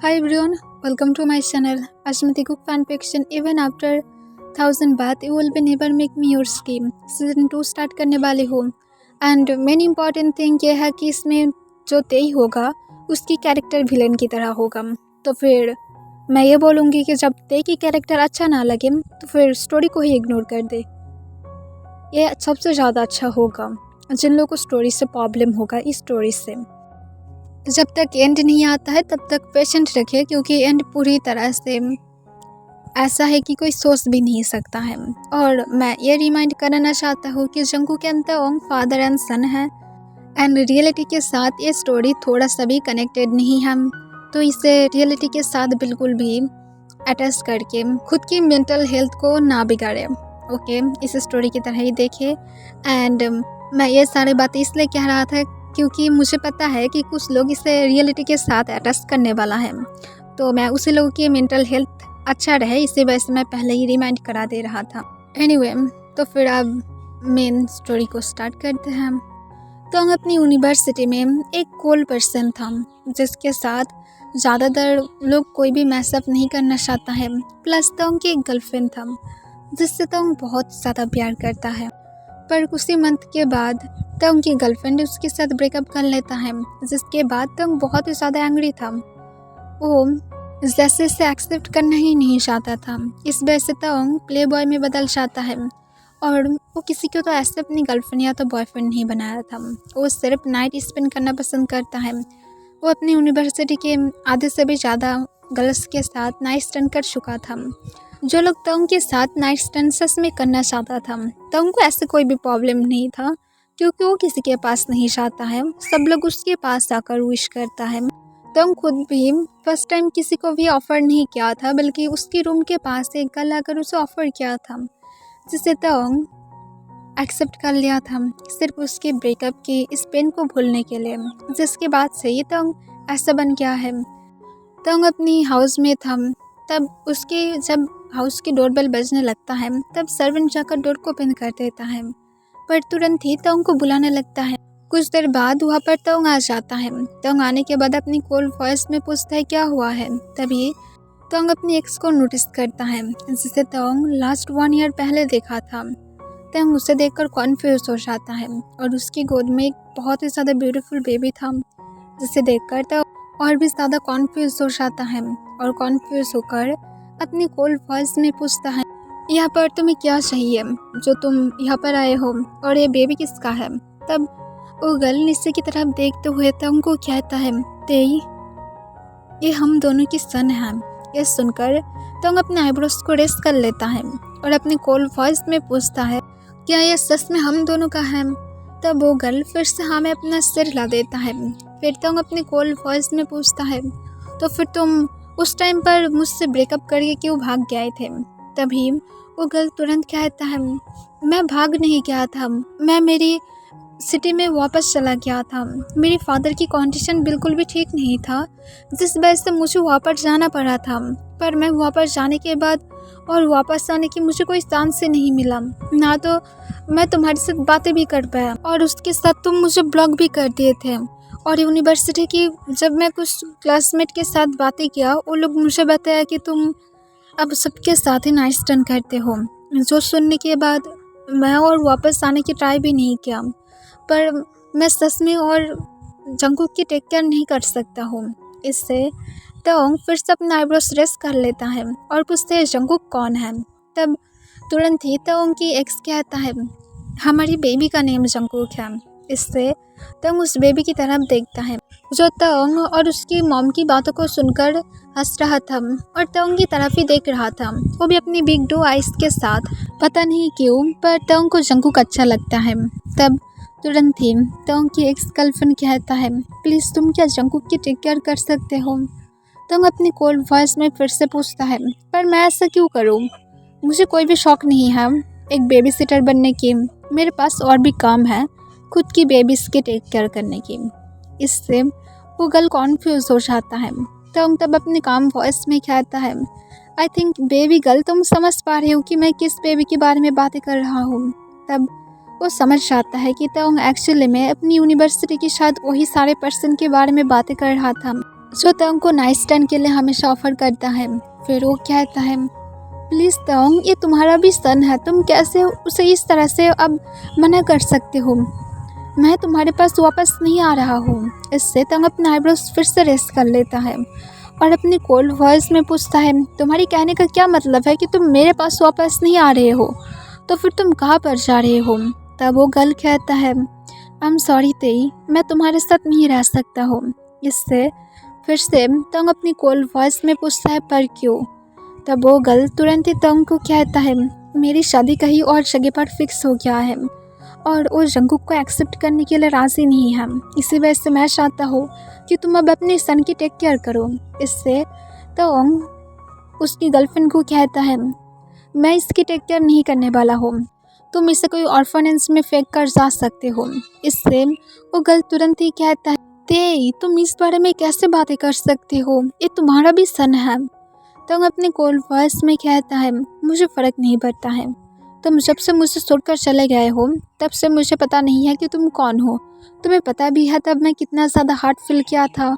Hi everyone, welcome to my channel. Ashmati Cook Fan Fiction. Even after 1000 bath, you will be never make me your scheme. Season 2 start करने वाली हूँ and main important thing ये है कि इसमें जो तेई होगा उसकी कैरेक्टर विलेन की तरह होगा। तो फिर मैं ये बोलूँगी कि जब तेई की कैरेक्टर अच्छा ना लगे तो फिर स्टोरी को ही इग्नोर कर दे। ये सबसे ज़्यादा अच्छा होगा जिन लोगों को स्टोरी से प्रॉब्लम होगा। इस स्टोरी से जब तक एंड नहीं आता है तब तक पेशेंट रखे, क्योंकि एंड पूरी तरह से ऐसा है कि कोई सोच भी नहीं सकता है। और मैं ये रिमाइंड कराना चाहता हूँ कि जंगकुक एंड तोंग फादर एंड सन है एंड रियलिटी के साथ ये स्टोरी थोड़ा सा भी कनेक्टेड नहीं है। तो इसे रियलिटी के साथ बिल्कुल भी अटैच करके खुद की मेंटल हेल्थ को ना बिगाड़े। ओके, इस स्टोरी की तरह ही देखे। एंड मैं ये सारी बातें इसलिए कह रहा था क्योंकि मुझे पता है कि कुछ लोग इसे रियलिटी के साथ अटैच करने वाला है, तो मैं उसी लोगों की मेंटल हेल्थ अच्छा रहे इसी वजह से मैं पहले ही रिमाइंड करा दे रहा था। एनीवे, तो फिर अब मेन स्टोरी को स्टार्ट करते हैं। तो हम अपनी यूनिवर्सिटी में एक कोल पर्सन था जिसके साथ ज़्यादातर लोग कोई भी मैसअप नहीं करना चाहता है। प्लस तो उनकी एक गर्लफ्रेंड था जिससे तो बहुत ज़्यादा प्यार करता है, पर कुछ ही मंथ के बाद तो उनकी गर्लफ्रेंड उसके साथ ब्रेकअप कर लेता है, जिसके बाद तो बहुत ही ज़्यादा एंग्री था। वो जैसे से एक्सेप्ट करना ही नहीं चाहता था। इस वजह से तो प्ले बॉय में बदल जाता है और वो किसी को तो ऐसे अपनी गर्लफ्रेंड या तो बॉयफ्रेंड नहीं बनाया था। वो सिर्फ नाइट स्पेंड करना पसंद करता है। वो अपनी यूनिवर्सिटी के आधे से भी ज़्यादा गर्ल्स के साथ नाइट स्पेंड कर चुका था। जो लोग तोंग के साथ नाइट स्टैंड सच में करना चाहता था, तोंग को ऐसे कोई भी प्रॉब्लम नहीं था क्योंकि वो किसी के पास नहीं जाता है, सब लोग उसके पास आकर विश करता है। तोंग खुद भी फर्स्ट टाइम किसी को भी ऑफ़र नहीं किया था, बल्कि उसके रूम के पास एक गर्ल आकर उसे ऑफ़र किया था, जिसे तोंग एक्सेप्ट कर लिया था सिर्फ उसके ब्रेकअप की इस पेन को भूलने के लिए। जिसके बाद से ही तोंग ऐसा बन गया है। तोंग अपनी हाउस में था, तब उसके जब हाउस की डोरबेल बजने लगता है तब सर्वेंट जाकर डोर को ओपन कर देता है, पर तुरंत ही तोंग को बुलाने लगता है। कुछ देर बाद वहाँ पर तोंग आ जाता है। तोंग आने के बाद अपनी कोल्ड वॉइस में पूछता है क्या हुआ है। तभी तोंग अपनी एक्स को नोटिस करता है जिसे तोंग लास्ट 1 ईयर पहले देखा था। तोंग उसे देखकर कॉन्फ्यूज हो जाता है और उसकी गोद में एक बहुत ही ज़्यादा ब्यूटीफुल बेबी था, जिसे देखकर तोंग और भी ज़्यादा कॉन्फ्यूज हो जाता है और कॉन्फ्यूज होकर अपनी कोल्ड वॉइस में पूछता है यहाँ पर तुम्हें क्या चाहिए जो तुम यहाँ पर आए हो, और ये बेबी किसका है। तब वो गर्ल नीचे की तरफ देखते हुए तोंग को कहता है तेई, ये हम दोनों की सन है। ये सुनकर तोंग अपने आईब्रोज को रेस कर लेता है और अपनी कोल्ड वॉइस में पूछता है क्या ये सच में हम दोनों का है। तब वो गर्ल फिर से हाँ में अपना सिर हिला देता है। फिर तोंग अपनी कोल्ड वॉइस में पूछता है तो फिर तुम उस टाइम पर मुझसे ब्रेकअप करके क्यों भाग गए थे। तभी वो गर्ल तुरंत कहता है मैं भाग नहीं गया था, मैं मेरी सिटी में वापस चला गया था। मेरे फादर की कंडीशन बिल्कुल भी ठीक नहीं था, जिस वजह से मुझे वापस जाना पड़ा था। पर मैं वापस जाने के बाद और वापस आने की मुझे कोई चांस से नहीं मिला, ना तो मैं तुम्हारे साथ बातें भी कर पाया और उसके साथ तुम मुझे ब्लॉक भी कर दिए थे। और यूनिवर्सिटी की जब मैं कुछ क्लासमेट के साथ बातें किया, वो लोग मुझे बताया कि तुम अब सबके साथ ही नाइट स्टैंड करते हो, जो सुनने के बाद मैं और वापस आने की ट्राई भी नहीं किया। पर मैं सच में और जंगकुक की टेक केयर नहीं कर सकता हूँ। इससे तोंग फिर से अपना आईब्रोज रेस कर लेता है और पूछते हैं जंगकुक कौन है। तब तुरंत ही तोंग की एक्स कहता है हमारी बेबी का नेम जंगकुक है। इससे तोंग उस बेबी की तरफ देखता है जो तोंग और उसकी मॉम की बातों को सुनकर हंस रहा था और तोंग की तरफ ही देख रहा था, वो भी अपनी बिग डो आइज के साथ। पता नहीं क्यों पर तोंग को जंगकुक अच्छा लगता है। तब तुरंत ही तोंग की एक्स गर्लफ्रेंड कहता है प्लीज़ तुम क्या जंगकुक की टेक केयर कर सकते हो। तोंग अपनी कोल्ड वॉइस में फिर से पूछता है पर मैं ऐसा क्यों करूँ, मुझे कोई भी शौक नहीं है एक बेबी सिटर बनने की, मेरे पास और भी काम है खुद की बेबीज़ के टेक केयर करने की। इससे वो गर्ल कॉन्फ्यूज हो जाता है। तोंग तब अपने काम वॉइस में कहता है आई थिंक बेबी गर्ल तुम समझ पा रही हो कि मैं किस बेबी के बारे में बातें कर रहा हूँ। तब वो समझ जाता है कि तोंग एक्चुअली में अपनी यूनिवर्सिटी के शायद वही सारे पर्सन के बारे में बातें कर रहा था जो तंग को नाइस टर्न के लिए हमेशा ऑफर करता है। फिर वो कहता है, प्लीज़ तंग, ये तुम्हारा भी सन है, तुम कैसे उसे इस तरह से अब मना कर सकते हो? मैं तुम्हारे पास वापस नहीं आ रहा हूँ। इससे तंग अपने आईब्रोज फिर से रेस कर लेता है और अपनी कोल्ड वॉइस में पूछता है, तुम्हारी कहने का क्या मतलब है कि तुम मेरे पास वापस नहीं आ रहे हो? तो फिर तुम कहाँ पर जा रहे हो? तब वो गर्ल कहता है, आई एम सॉरी तेई, मैं तुम्हारे साथ नहीं रह सकता हूँ। इससे फिर से तंग अपनी कोल्ड वॉइस में पूछता है, पर क्यों? तब वो गर्ल तुरंत ही तंग को कहता है, मेरी शादी कहीं और जगह पर फिक्स हो गया है और वो जंगकुक को एक्सेप्ट करने के लिए राज़ी नहीं है। इसी वजह से मैं चाहता हूँ कि तुम अब अपने सन की टेक केयर करो। इससे तंग उसकी गर्लफ्रेंड को कहता है, मैं इसकी टेक केयर नहीं करने वाला हूँ, तुम इसे कोई ऑर्फनेज में फेंक कर जा सकते हो। इससे वो गर्ल तुरंत ही कहता है, ते तुम इस बारे में कैसे बातें कर सकते हो? ये तुम्हारा भी सन है। तंग अपने कोल्ड वॉइस में कहता है, मुझे फ़र्क नहीं पड़ता है, तुम जब से मुझसे छोड़कर चले गए हो तब से मुझे पता नहीं है कि तुम कौन हो। तुम्हें पता भी है तब मैं कितना ज़्यादा हार्ट फील किया था।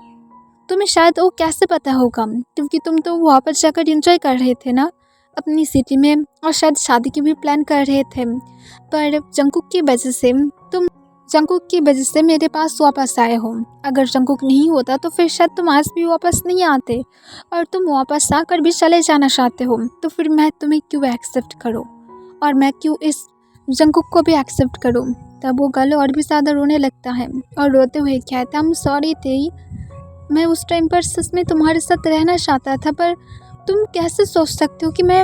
तुम्हें शायद वो कैसे पता होगा, क्योंकि तुम तो वहाँ पर जाकर एंजॉय कर रहे थे ना अपनी सिटी में, और शायद शादी की भी प्लान कर रहे थे। पर जंगकुक की वजह से मेरे पास वापस आए हो। अगर जंगकुक नहीं होता तो फिर शायद तुम आज भी वापस नहीं आते, और तुम वापस आकर भी चले जाना चाहते हो। तो फिर मैं तुम्हें क्यों एक्सेप्ट करूँ, और मैं क्यों इस जंगकुक को भी एक्सेप्ट करूँ? तब वो गर्ल और भी ज़्यादा रोने लगता है और रोते हुए कहता है, हम सॉरी थे, मैं उस टाइम पर सच में तुम्हारे साथ रहना चाहता था, पर तुम कैसे सोच सकते हो कि मैं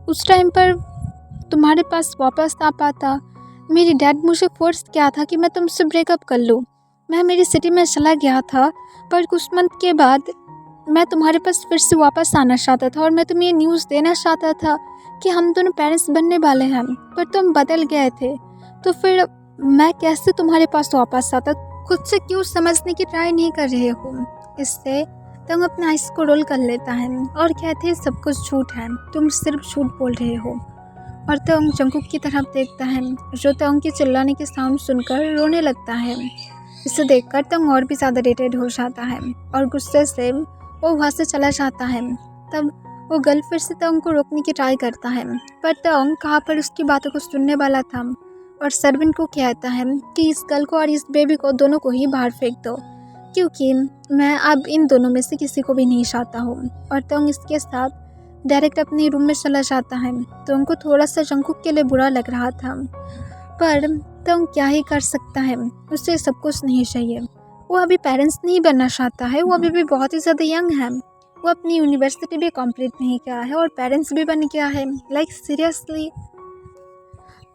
उस टाइम पर तुम्हारे पास वापस आ पाता? मेरी डैड मुझे फोर्स किया था कि मैं तुमसे ब्रेकअप कर लूँ। मैं मेरी सिटी में चला गया था, पर कुछ मंथ के बाद मैं तुम्हारे पास फिर से वापस आना चाहता था और मैं तुम्हें ये न्यूज़ देना चाहता था कि हम दोनों पेरेंट्स बनने वाले हैं, पर तुम बदल गए थे। तो फिर मैं कैसे तुम्हारे पास वापस आता? खुद से क्यों समझने की ट्राई नहीं कर रहे हो? इससे तंग अपने आइस को रोल कर लेता है और कहते हैं, सब कुछ झूठ है, तुम सिर्फ झूठ बोल रहे हो। और तंग जंगकुक की तरफ देखता है, जो तंग के चिल्लाने के साउंड सुनकर रोने लगता है। इसे देखकर तंग और भी ज़्यादा इरिटेट हो जाता है और गुस्से से वो वहाँ से चला जाता है। तब वो गर्ल फिर से तंग को रोकने की ट्राई करता है, पर तंग कहाँ पर उसकी बातों को सुनने वाला था और सर्वेंट को कहता है कि इस गर्ल को और इस बेबी को दोनों को ही बाहर फेंक दो, क्योंकि मैं अब इन दोनों में से किसी को भी नहीं चाहता हूँ। और तंग इसके साथ डायरेक्ट अपने रूम में चला जाता है। तो उनको थोड़ा सा जंगकुक के लिए बुरा लग रहा था, पर तंग क्या ही कर सकता है, उसे सब कुछ नहीं चाहिए। वो अभी पेरेंट्स नहीं बनना चाहता है, वो अभी भी बहुत ही ज़्यादा यंग है। वो अपनी यूनिवर्सिटी भी कंप्लीट नहीं किया है और पेरेंट्स भी बन गया है, लाइक सीरियसली।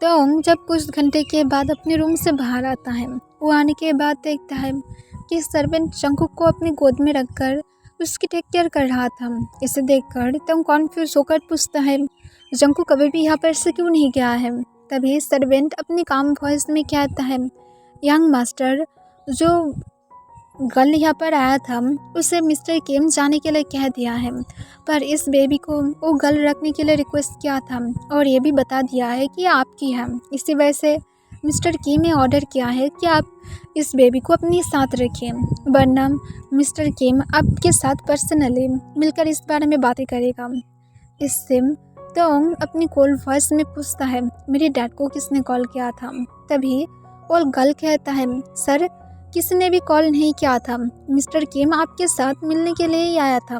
तंग जब कुछ घंटे के बाद अपने रूम से बाहर आता है, वो आने के बाद देखता है कि सर्वेंट जंगकुक को अपनी गोद में रखकर उसकी टेक केयर कर रहा था। इसे देखकर तंग कॉन्फ्यूज होकर पूछता है, जंगकुक कभी भी यहाँ पर से क्यों नहीं गया है? तभी सर्वेंट अपनी काम वॉइस में कहता है, यंग मास्टर, जो गर्ल यहाँ पर आया था उसे मिस्टर किम जाने के लिए कह दिया है, पर इस बेबी को वो गर्ल रखने के लिए रिक्वेस्ट किया था और ये भी बता दिया है कि आपकी है। इसी वजह से मिस्टर किम ने ऑर्डर किया है कि आप इस बेबी को अपने साथ रखें, वरना मिस्टर किम आपके साथ पर्सनली मिलकर इस बारे में बातें करेगा। इससे तोंग अपनी कॉल वॉइस में पूछता है, मेरे डैड को किसने कॉल किया था? तभी वो गर्ल कहता है, सर किसी ने भी कॉल नहीं किया था, मिस्टर किम आपके साथ मिलने के लिए ही आया था,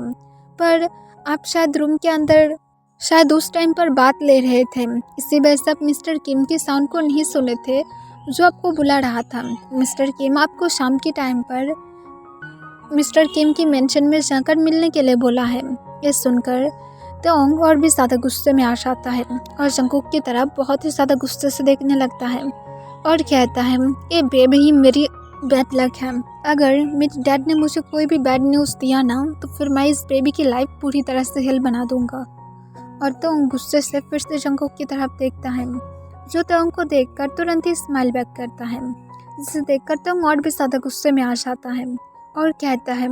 पर आप शायद रूम के अंदर शायद उस टाइम पर बात ले रहे थे, इसी वजह से आप मिस्टर किम के साउंड को नहीं सुने थे जो आपको बुला रहा था। मिस्टर किम आपको शाम के टाइम पर मिस्टर किम की मेंशन में जाकर मिलने के लिए बोला है। ये सुनकर तोंग और भी ज़्यादा गुस्से में आ जाता है और जंगकुक की तरफ बहुत ही ज़्यादा गुस्से से देखने लगता है और कहता है, ये बेबी ही मेरी बैड लक है। अगर मेरे डैड ने मुझे कोई भी बैड न्यूज़ दिया ना, तो फिर मैं इस बेबी की लाइफ पूरी तरह से हेल बना दूंगा। और तोंग गुस्से से फिर से जंगकुक की तरफ देखता है, जो तोंग को देखकर तुरंत ही स्माइल बैक करता है, जिसे देखकर तोंग और भी ज़्यादा गुस्से में आ जाता है और कहता है,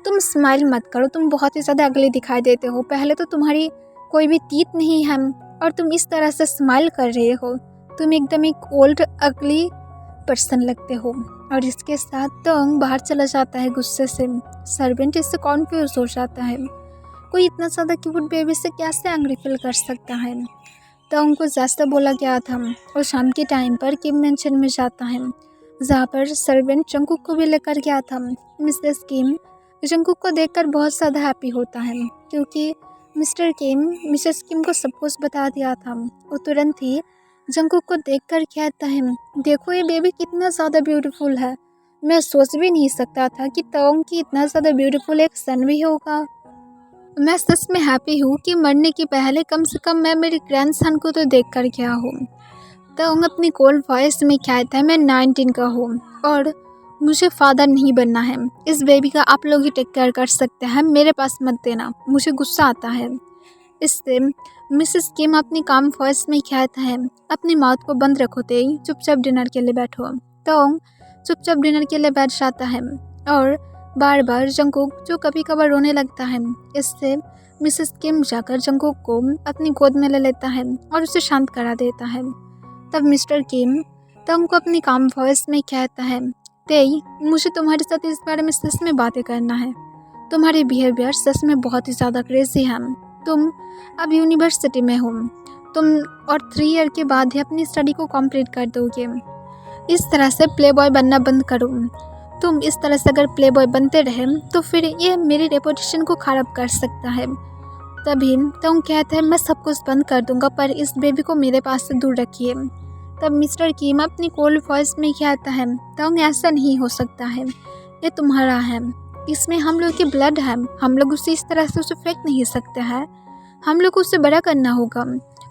तुम स्माइल मत करो, तुम बहुत ही ज़्यादा अगली दिखाई देते हो। पहले तो तुम्हारी कोई भी तीत नहीं है और तुम इस तरह से स्माइल कर रहे हो। तुम एकदम एक ओल्ड अगली पर्सन लगते हो। और इसके साथ तोंग बाहर चला जाता है गुस्से से। सर्वेंट इससे कॉन्फ्यूज हो जाता है, कोई इतना ज़्यादा क्यूट बेबी से कैसे एंग्री फील कर सकता है। तोंग को जैसा बोला गया था और शाम के टाइम पर किम मेंशन में जाता है, जहाँ पर सर्वेंट जंगकुक को भी लेकर गया था। मिसेस किम जंगकुक को देखकर बहुत ज़्यादा हैप्पी होता है, क्योंकि मिस्टर किम मिसेस किम को सब कुछ बता दिया था। वो तुरंत ही जंगकुक को देखकर कहता है, देखो ये बेबी कितना ज़्यादा ब्यूटीफुल है। मैं सोच भी नहीं सकता था कि तोंग की इतना ज़्यादा ब्यूटीफुल एक सन भी होगा। मैं सच में हैप्पी हूँ कि मरने के पहले कम से कम मैं मेरे ग्रैंडसन को तो देख कर गया हूँ। तोंग अपनी कोल्ड वॉइस में कहता है, मैं 19 का हूँ और मुझे फादर नहीं बनना है। इस बेबी का आप लोग ही टेक केयर कर सकते हैं, मेरे पास मत देना, मुझे गुस्सा आता है। इससे मिसेस किम अपनी काम वॉइस में कहता है, अपनी माउथ को बंद रखो तेई, चुपचाप डिनर के लिए बैठो। तोंग चुपचाप डिनर के लिए बैठ जाता है और बार बार जंगकुक जो कभी कभार रोने लगता है। इससे मिसेस किम जाकर जंगकुक को अपनी गोद में ले लेता है और उसे शांत करा देता है। तब मिस्टर किम तोंग को अपनी काम वॉइस में कहता है, तेई मुझे तुम्हारे साथ इस बारे में सच में बातें करना है। तुम्हारे बिहेवियर सच में बहुत ही ज़्यादा क्रेजी है। तुम अब यूनिवर्सिटी में हो, तुम और 3 ईयर के बाद ही अपनी स्टडी को कंप्लीट कर दोगे। इस तरह से प्ले बॉय बनना बंद करो। तुम इस तरह से अगर प्ले बॉय बनते रहे तो फिर ये मेरी रेपुटेशन को ख़राब कर सकता है। तभी तुम कहते हैं, मैं सब कुछ बंद कर दूंगा, पर इस बेबी को मेरे पास से दूर रखिए। तब मिस्टर किम अपनी कोल्ड वॉइस में कहता है, तोंग ऐसा नहीं हो सकता है, ये तुम्हारा है, इसमें हम लोग की ब्लड है, हम लोग उसे इस तरह से उसे फेंक नहीं सकते हैं, हम लोग को उसे बड़ा करना होगा।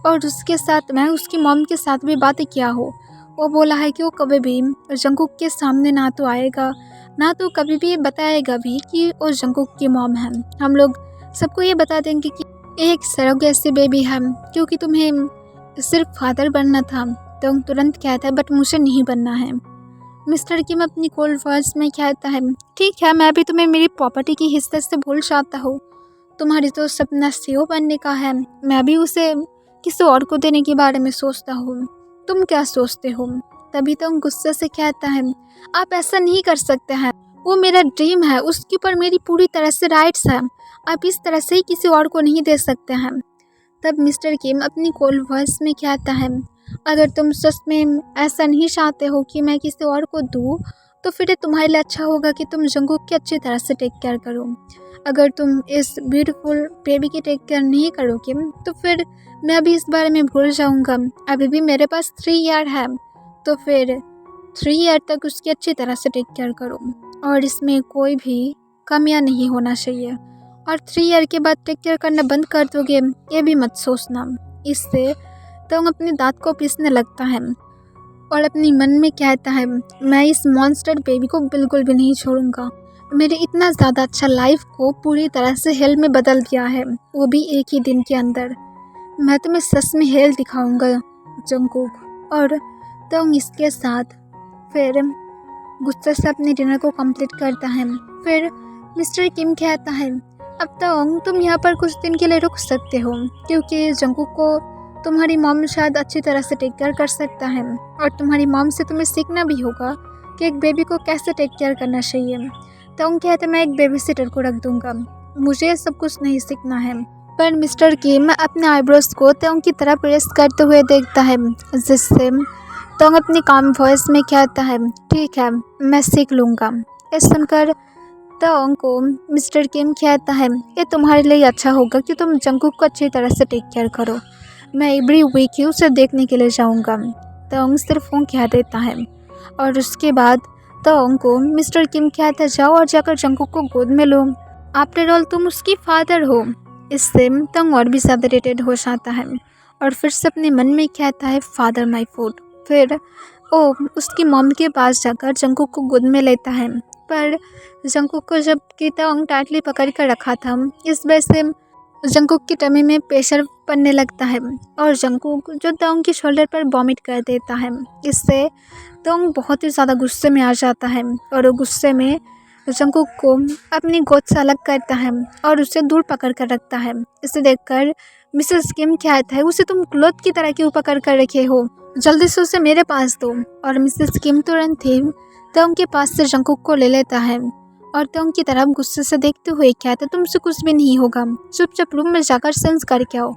और उसके साथ मैं उसकी मॉम के साथ भी बातें किया हो, वो बोला है कि वो कभी भी जंगकुक के सामने ना तो आएगा, ना तो कभी भी बताएगा भी कि वो जंगकुक की मॉम है। हम लोग सबको ये बता देंगे कि एक सरोगेसी बेबी है, क्योंकि तुम्हें सिर्फ फादर बनना था। तो तुरंत कहता है, बट मुझे नहीं बनना है। मिस्टर किम अपनी कोल्ड वॉइस में कहता है, ठीक है, मैं भी तुम्हें मेरी प्रॉपर्टी की हिस्से से भूल जाता हूँ, तुम्हारी तो सपना सीईओ बनने का है, मैं भी उसे किसी और को देने के बारे में सोचता हूँ, तुम क्या सोचते हो। तभी तो गुस्से से कहता है, आप ऐसा नहीं कर सकते हैं, वो मेरा ड्रीम है, उसके ऊपर मेरी पूरी तरह से राइट्स है, आप इस तरह से ही किसी और को नहीं दे सकते हैं। तब मिस्टर किम अपनी कोल्ड वॉइस में कहता है, अगर तुम सच में ऐसा नहीं चाहते हो कि मैं किसी और को दूँ, तो फिर तुम्हारे लिए अच्छा होगा कि तुम जंगकुक की अच्छी तरह से टेक केयर करो। अगर तुम इस ब्यूटीफुल बेबी की टेक केयर नहीं करोगे तो फिर मैं अभी इस बारे में भूल जाऊंगा। अभी भी मेरे पास 3 ईयर है, तो फिर 3 ईयर तक उसकी अच्छी तरह से टेक केयर करो और इसमें कोई भी कमियां नहीं होना चाहिए। और 3 ईयर के बाद टेक केयर करना बंद कर दोगे, ये भी मत सोचना। इससे तो अपने दांत को पीसने लगता है और अपनी मन में कहता है, मैं इस मॉन्स्टर बेबी को बिल्कुल भी नहीं छोड़ूंगा, मेरे इतना ज़्यादा अच्छा लाइफ को पूरी तरह से हेल में बदल दिया है, वो भी एक ही दिन के अंदर। मैं तुम्हें सच में हेल दिखाऊंगा जंगकुक। और तो इसके साथ फिर गुस्से से अपने डिनर को कंप्लीट करता है। फिर मिस्टर किम कहता है, अब तो तुम यहाँ पर कुछ दिन के लिए रुक सकते हो, क्योंकि जंगकुक को तुम्हारी मॉम शायद अच्छी तरह से टेक केयर कर सकता है और तुम्हारी मॉम से तुम्हें सीखना भी होगा कि एक बेबी को कैसे टेक केयर करना चाहिए। तो कहते, मैं एक बेबी सिटर को रख दूंगा, मुझे सब कुछ नहीं सीखना है। पर मिस्टर किम अपने आईब्रोज को तोंग की तरह प्रेस करते हुए देखता है, जिससे तोंग अपनी काम वॉइस में कहता है, ठीक है, मैं सीख लूँगा। ये सुनकर तोंग को मिस्टर किम कहता है, ये तुम्हारे लिए अच्छा होगा कि तुम जंगकुक को अच्छी तरह से टेक केयर करो, मैं एवरी वीक ही उसे देखने के लिए जाऊँगा। तोंग सिर्फ वो कह देता है और उसके बाद तोंग को मिस्टर किम कहता, जाओ और जाकर जंगकुक को गोद में लो, आफ्टर ऑल तुम उसकी फादर हो। इससे तोंग और भी ज़्यादा इरिटेट हो जाता है और फिर से अपने मन में कहता है, फादर माई फूड। फिर वो उसकी मॉम के पास जाकर जंगकुक को गोद में लेता है, पर जंगकुक को जब कि तोंग टाइटली पकड़ कर रखा था, इस वजह से जंगकुक की टमी में प्रेशर पड़ने लगता है और जंगकुक जो तोंग के शोल्डर पर वॉमिट कर देता है। इससे तोंग बहुत ही ज़्यादा गुस्से में आ जाता है और वो गुस्से में जंगकुक को अपनी गोद से अलग करता है और उसे दूर पकड़ कर रखता है। इसे देखकर मिसेस किम कहता है, उसे तुम क्लॉथ की तरह क्यों पकड़ कर रखे हो, जल्दी से उसे मेरे पास दो। और मिसेस किम तुरंत ही तोंग के पास से जंकुक को ले लेता है और तोंग की तरफ गुस्से से देखते हुए कहता है, तुमसे कुछ भी नहीं होगा, चुपचाप रूम में जाकर सेंस करके आओ।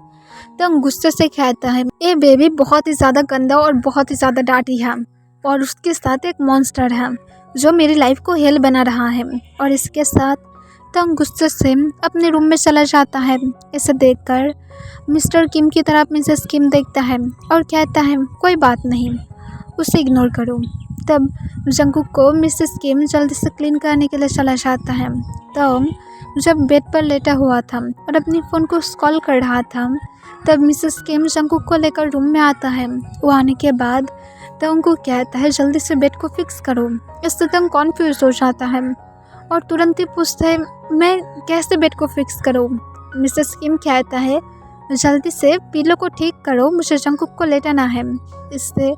तोंग गुस्से से कहता है, ये बेबी बहुत ही ज़्यादा गंदा और बहुत ही ज़्यादा डांटी है और उसके साथ एक मॉन्स्टर है जो मेरी लाइफ को हेल बना रहा है। और इसके साथ तोंग गुस्से से अपने रूम में चला जाता है। इसे देखकर मिस्टर किम की तरफ मिसेस किम देखता है और कहता है, कोई बात नहीं, उसे इग्नोर करो। तब जंकुक को मिसेस किम जल्दी से क्लीन करने के लिए चला जाता है। तोंग जब बेड पर लेटा हुआ था और अपनी फ़ोन को स्क्रॉल कर रहा था, तब मिसेस किम जंकुक को लेकर रूम में आता है। वो आने के बाद तोंग को कहता है, जल्दी से बेड को फिक्स करो। इससे तोंग कॉन्फ्यूज हो जाता है और तुरंत ही पूछता है, मैं कैसे बेड को फिक्स करूँ। मिसेस किम कहता है, जल्दी से पिलो को ठीक करो, मुझे जंकुक को लेटाना है। इससे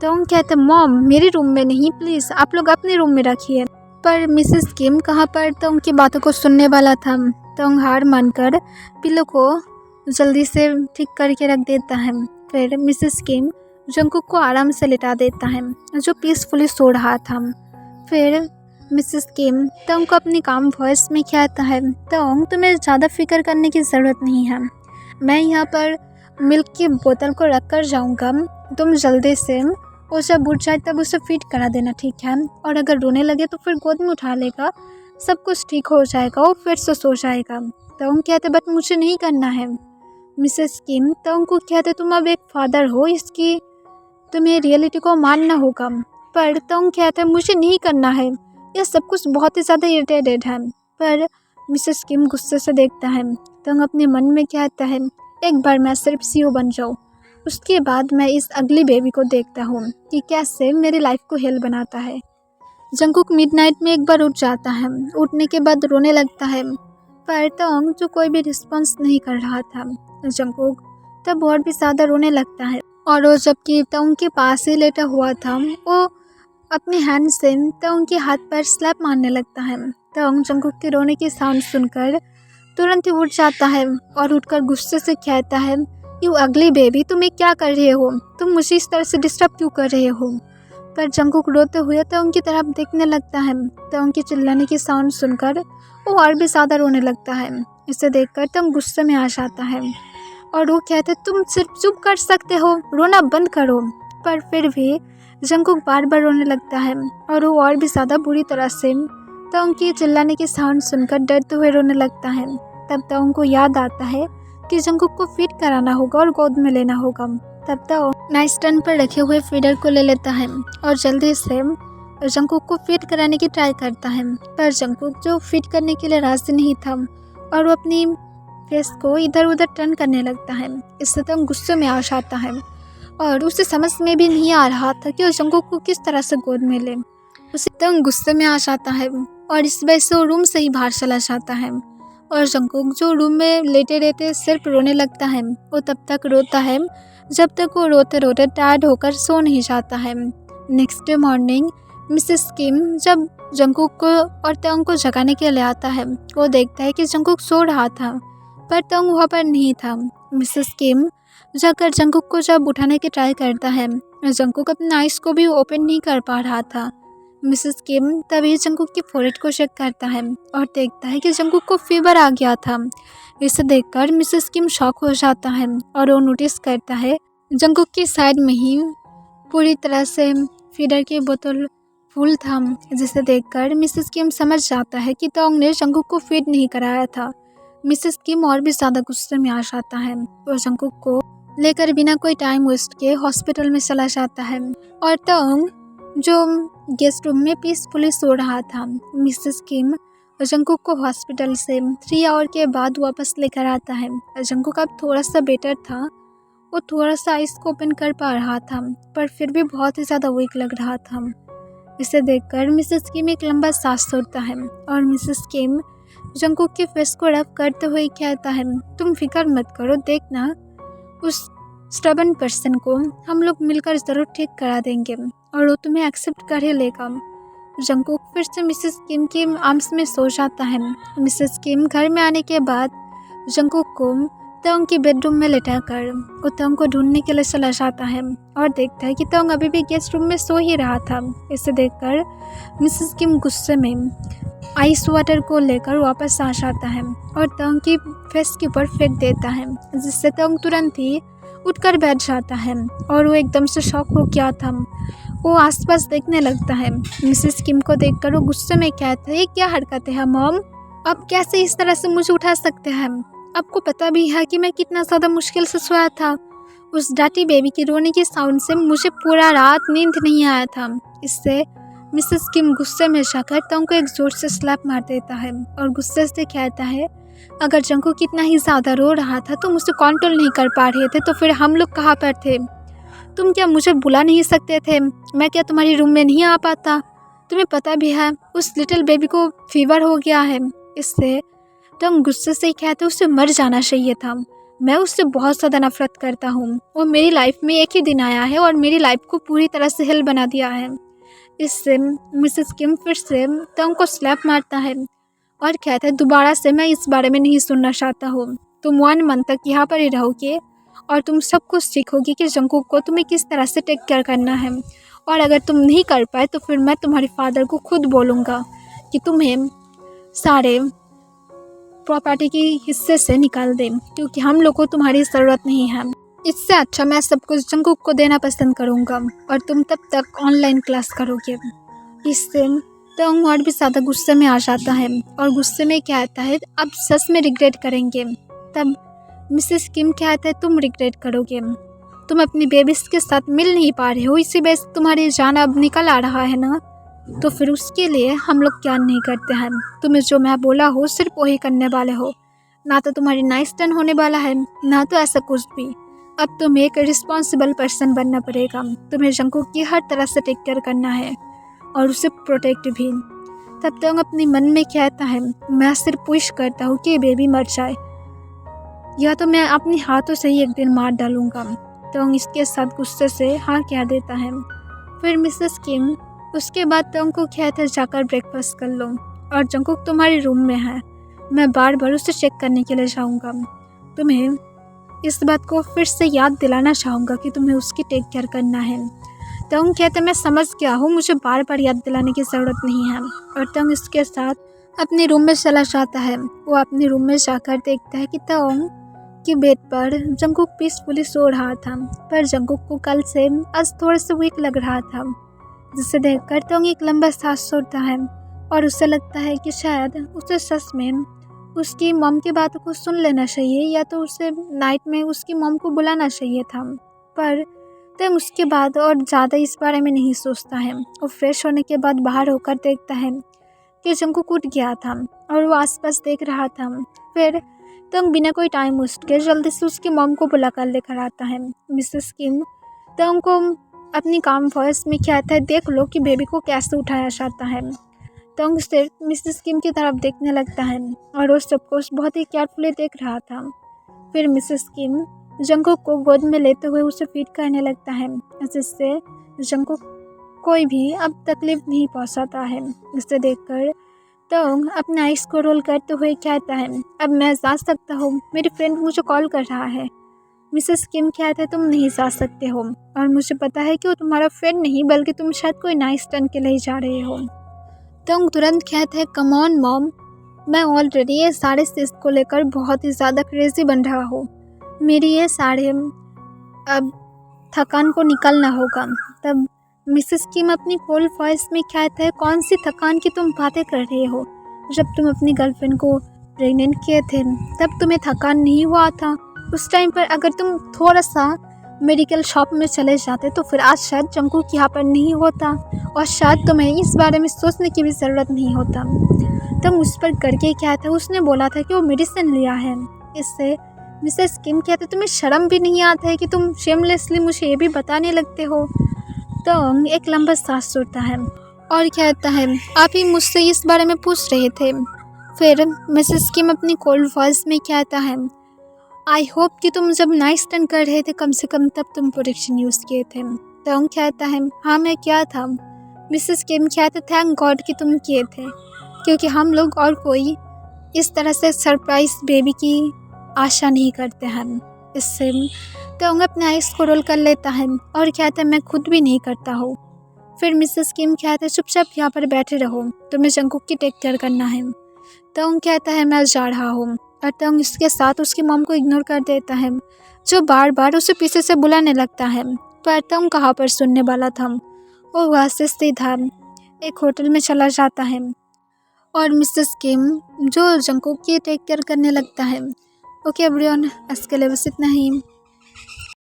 तोंग कहता है, मॉम मेरे रूम में नहीं, प्लीज़ आप लोग अपने रूम में रखिए। पर मिसेस किम कहाँ पर तोंग की बातों को सुनने वाला था। तोंग हार मानकर पिलो को जल्दी से ठीक करके रख देता है। फिर मिसेस किम जंकुक को आराम से लेटा देता है जो पीसफुली सो रहा था। फिर मिसेस किम तोंग को अपनी काम वॉइस में कहता है, तोंग तुम्हें ज़्यादा फिक्र करने की ज़रूरत नहीं है, मैं यहाँ पर मिल्क की बोतल को रख कर जाऊँगा, तुम जल्दी से वो जब उठ जाए तब उसे फीड करा देना, ठीक है। और अगर रोने लगे तो फिर गोद में उठा लेगा, सब कुछ ठीक हो जाएगा, वो फिर से सो जाएगा। तोंग कहते, बट मुझे नहीं करना है। मिसेस किम तोंग को कहते, तुम अब एक फादर हो, इसकी तुम्हें रियलिटी को मानना होगा। पर तोंग कहता है, मुझे नहीं करना है, यह सब कुछ बहुत ही ज़्यादा इरिटेटेड है। पर मिसेस किम गुस्से से देखता है। तोंग अपने मन में कहता है, एक बार मैं सिर्फ सीईओ बन जाऊँ, उसके बाद मैं इस अगली बेबी को देखता हूँ कि कैसे मेरी लाइफ को हेल बनाता है। जंकुक मिडनाइट में एक बार उठ जाता है, उठने के बाद रोने लगता है, पर तोंग जो कोई भी रिस्पॉन्स नहीं कर रहा था। जंकुक तब और भी ज़्यादा रोने लगता है और वो जबकि तोंग के पास ही लेटा हुआ था, वो अपने हैंड से तोंग के हाथ पर स्लैप मारने लगता है। तोंग जंकुक के रोने की साउंड सुनकर तुरंत ही उठ जाता है और उठकर गुस्से से कहता है, यू अगली बेबी, तुम ये क्या कर रहे हो, तुम मुझे इस तरह से डिस्टर्ब क्यों कर रहे हो। पर जंकुक रोते हुए तोंग की तरफ देखने लगता है। तोंग की चिल्लाने की साउंड सुनकर वो और भी ज़्यादा रोने लगता है। इसे देखकर तोंग गुस्से में आ जाता है और वो कहते, तुम सिर्फ चुप कर सकते हो, रोना बंद करो। पर फिर भी जंकुक बार बार रोने लगता है और वो और भी ज़्यादा बुरी तरह से तोंग की चिल्लाने की साउंड सुनकर डरते हुए रोने लगता है। तब तोंग को याद आता है कि जंकुक को फीड कराना होगा और गोद में लेना होगा। तब तोंग नाइट स्टैंड पर रखे हुए फीडर को ले लेता है और जल्दी से जंकुक को फीड कराने की ट्राई करता है। पर जंकुक जो फीड करने के लिए राजी नहीं था और वो अपनी फेस को इधर उधर टर्न करने लगता है। इससे तोंग गुस्से में आ जाता है और उसे समझ में भी नहीं आ रहा था कि वो जंकुक को किस तरह से गोद में ले। उसे तोंग गुस्से में आ जाता है और इस वजह से वो रूम से ही बाहर चला जाता है। और जंकुक जो रूम में लेटे रहते सिर्फ रोने लगता है। वो तब तक रोता है जब तक वो रोते रोते टायर्ड होकर सो नहीं जाता है। नेक्स्ट डे मॉर्निंग मिसेस किम जब जंकुक को और तोंग को जगाने के लिए आता है, वो देखता है कि जंकुक सो रहा था पर तोंग वहाँ पर नहीं था। मिसेस किम जाकर जंकुक को जब उठाने की ट्राई करता है, जंकुक अपने आइज़ को भी ओपन नहीं कर पा रहा था। मिसेस किम तभी जंकुक की फोrehead को चेक करता है और देखता है कि जंकुक को फीवर आ गया था। इसे देखकर मिसेस किम शॉक हो जाता है और वो नोटिस करता है जंकुक की साइड में ही पूरी तरह से फीडर की बोतल फुल था, जिसे देखकर मिसेस किम समझ जाता है कि तोंग ने जंकुक को फीड नहीं कराया था। मिसेस किम और भी ज़्यादा गुस्से में आ जाता है और जंकुक को लेकर बिना कोई टाइम वेस्ट के हॉस्पिटल में चला जाता है। और तोंग जो गेस्ट रूम में पीसफुली सो रहा था, मिसेस किम जंकुक को हॉस्पिटल से 3 आवर के बाद वापस लेकर आता है। जंकुक अब थोड़ा सा बेटर था, वो थोड़ा सा आइस को ओपन कर पा रहा था पर फिर भी बहुत ही ज़्यादा वीक लग रहा था। इसे देखकर मिसेस किम एक लंबा सांस छोड़ता है और मिसेस किम जंकुक के फेस को रब करते हुए कहता है, तुम फिक्र मत करो, देखना उस स्टबन पर्सन को हम लोग मिलकर ज़रूर ठीक करा देंगे और वो तुम्हें एक्सेप्ट कर ही लेगा। जंकुक फिर से मिसेस किम के आर्म्स में सो जाता है। मिसेस किम घर में आने के बाद जंकुक को तोंग की बेडरूम में लेटाकर वो तोंग को ढूंढने के लिए चला जाता है और देखता है कि तोंग अभी भी गेस्ट रूम में सो ही रहा था। इसे देखकर मिसेस किम गुस्से में आइस वाटर को लेकर वापस आ जाता है और तोंग की फेस के ऊपर फेंक देता है, जिससे तोंग तुरंत ही उठकर बैठ जाता है और वो एकदम से शॉक हो गया था। वो आसपास देखने लगता है। मिसेस किम को देखकर वो गुस्से में कहता है, ये क्या हरकतें हैं मॉम, आप कैसे इस तरह से मुझे उठा सकते हैं? आपको पता भी है कि मैं कितना ज़्यादा मुश्किल से सोया था। उस डाटी बेबी की रोने की साउंड से मुझे पूरा रात नींद नहीं आया था। इससे मिसेस किम गुस्से में जाकर तोंग को एक जोर से स्लैप मार देता है और गुस्से से कहता है, अगर जंगू कितना ही ज़्यादा रो रहा था तो मुझसे कंट्रोल नहीं कर पा रहे थे तो फिर हम लोग कहाँ पर थे? तुम क्या मुझे बुला नहीं सकते थे? मैं क्या तुम्हारे रूम में नहीं आ पाता? तुम्हें पता भी है उस लिटिल बेबी को फीवर हो गया है। इससे तुम गुस्से से ही कहते उसे मर जाना चाहिए था। मैं उससे बहुत ज़्यादा नफरत करता हूँ। वो मेरी लाइफ में एक ही दिन आया है और मेरी लाइफ को पूरी तरह से हिल बना दिया है। इससे मिसेस किम फिर से तंग को स्लैप मारता है और कहता है, दोबारा से मैं इस बारे में नहीं सुनना चाहता हूँ। तुम 1 मंथ तक यहाँ पर ही रहोगे और तुम सब कुछ सीखोगी कि जंगकुक को तुम्हें किस तरह से टेक केयर करना है। और अगर तुम नहीं कर पाए तो फिर मैं तुम्हारे फादर को खुद बोलूँगा कि तुम्हें सारे प्रॉपर्टी के हिस्से से निकाल दें, क्योंकि हम लोग को तुम्हारी ज़रूरत नहीं है। इससे अच्छा मैं सब कुछ जंगकुक को देना पसंद करूँगा और तुम तब तक ऑनलाइन क्लास करोगे। इससे तंग और भी ज़्यादा गुस्से में आ जाता है और गुस्से में कहता है, अब सच में रिग्रेट करेंगे। तब मिसेस किम कहता है, तुम रिग्रेट करोगे, तुम अपनी बेबीज के साथ मिल नहीं पा रहे हो, इसी वजह से तुम्हारी जान अब निकल आ रहा है ना, तो फिर उसके लिए हम लोग क्या नहीं करते हैं। तुम्हें जो मैं बोला हो सिर्फ वही करने वाले हो, ना तो तुम्हारी नाइस टर्न होने वाला है ना तो ऐसा कुछ भी। अब तुम्हें एक रिस्पॉन्सिबल पर्सन बनना पड़ेगा। तुम्हें जंगकुक की हर तरह से टेक केयर करना है और उसे प्रोटेक्ट भी। तब तक अपने मन में कहता है, मैं सिर्फ विश करता हूँ कि बेबी मर जाए या तो मैं अपने हाथों से ही एक दिन मार डालूंगा। तो इसके साथ गुस्से से हाँ कह देता है। फिर मिसेस किम उसके बाद तंग को कहता है, जाकर ब्रेकफास्ट कर लो और जंगकुक तुम्हारे रूम में है, मैं बार बार उसे चेक करने के लिए जाऊँगा। तुम्हें इस बात को फिर से याद दिलाना चाहूँगा कि तुम्हें उसकी टेक केयर करना है। तंग कहते हैं, मैं समझ गया हूँ, मुझे बार बार याद दिलाने की ज़रूरत नहीं है। और तंग इसके साथ अपने रूम में चला जाता है। वो अपने रूम में जाकर देखता है कि तंग की बेड पर जंगकुक पीसफुली सो रहा था, पर जंगकुक को कल से आज थोड़ा सा वीक लग रहा था, जिसे देखकर तंग एक लंबा सांस छोड़ता है और उसे लगता है कि शायद उसे सच में उसकी मॉम की बातों को सुन लेना चाहिए या तो उसे नाइट में उसकी मॉम को बुलाना चाहिए था। पर तंग उसके बाद और ज़्यादा इस बारे में नहीं सोचता है। वो फ्रेश होने के बाद बाहर होकर देखता है कि जंगकुक उठ गया था और वो आसपास देख रहा था। फिर तंग बिना कोई टाइम वेस्ट के जल्दी से उसकी मॉम को बुला कर लेकर आता है। मिसेस किम तंग को अपनी काम वॉइस में कहता है, देख लो कि बेबी को कैसे उठाया जाता है। तंग सिर्फ मिसेस किम की तरफ देखने लगता है और वो सब कुछ बहुत ही केयरफुली देख रहा था। फिर मिसेस किम जंगकुक को गोद में लेते हुए उसे फीड करने लगता है, जिससे जंगकुक कोई भी अब तकलीफ नहीं पहुंचाता है। इसे देखकर तंग अपने आइस को रोल करते हुए कहता है, अब मैं जा सकता हूँ, मेरी फ्रेंड मुझे कॉल कर रहा है। मिसेस किम कहते हैं, तुम नहीं जा सकते हो और मुझे पता है कि वो तुम्हारा फ्रेंड नहीं बल्कि तुम शायद कोई नाइस टर्न के लिए जा रहे हो। तंग तुरंत कहते हैं, कम ऑन मॉम, मैं ऑलरेडी ये सारे चीज़ को लेकर बहुत ही ज़्यादा क्रेजी बन रहा हूँ। मेरी ये सारे अब थकान को निकलना होगा। तब मिसेस किम अपनी कोल वॉइस में कहता है, कौन सी थकान की तुम बातें कर रहे हो? जब तुम अपनी गर्लफ्रेंड को प्रेग्नेंट किए थे तब तुम्हें थकान नहीं हुआ था? उस टाइम पर अगर तुम थोड़ा सा मेडिकल शॉप में चले जाते तो फिर आज शायद जंगकुक यहाँ पर नहीं होता और शायद तुम्हें इस बारे में सोचने की भी ज़रूरत नहीं होता। तुम उस पर करके क्या था, उसने बोला था कि वो मेडिसिन लिया है। इससे मिसेस किम कहते, तुम्हें शर्म भी नहीं आता है कि तुम शेमलेसली मुझे ये भी बताने लगते हो? तो एक लंबा सांस छोड़ता है और कहता है, आप ही मुझसे इस बारे में पूछ रहे थे। फिर मिसेस किम अपनी कोल्ड वॉइस में कहता है, आई होप कि तुम जब नाइस टर्न कर रहे थे कम से कम तब तुम प्रोटेक्शन यूज़ किए थे। तो कहता है, हाँ मैं क्या था। मिसेस किम कहते, थैंक गॉड कि तुम किए थे, क्योंकि हम लोग और कोई इस तरह से सरप्राइज बेबी की आशा नहीं करते हैं। इससे तोंग अपने आइस को रोल कर लेता है और कहता है मैं खुद भी नहीं करता हूँ। फिर मिसेस किम कहते हैं चुपचाप यहाँ पर बैठे रहो, तुम्हें जंगकुक की टेक केयर करना है। तोंग कहता है मैं जा रहा हूँ और तोंग इसके साथ उसकी मॉम को इग्नोर कर देता है, जो बार बार उसे पीछे से बुलाने लगता है। पर तोंग कहाँ पर सुनने वाला था, वो वहाँ से सीधा एक होटल में चला जाता है और मिसेस किम जो जंगकुक की टेक केयर करने लगता है। ओके एवरीवन, आज के लिए बस इतना ही।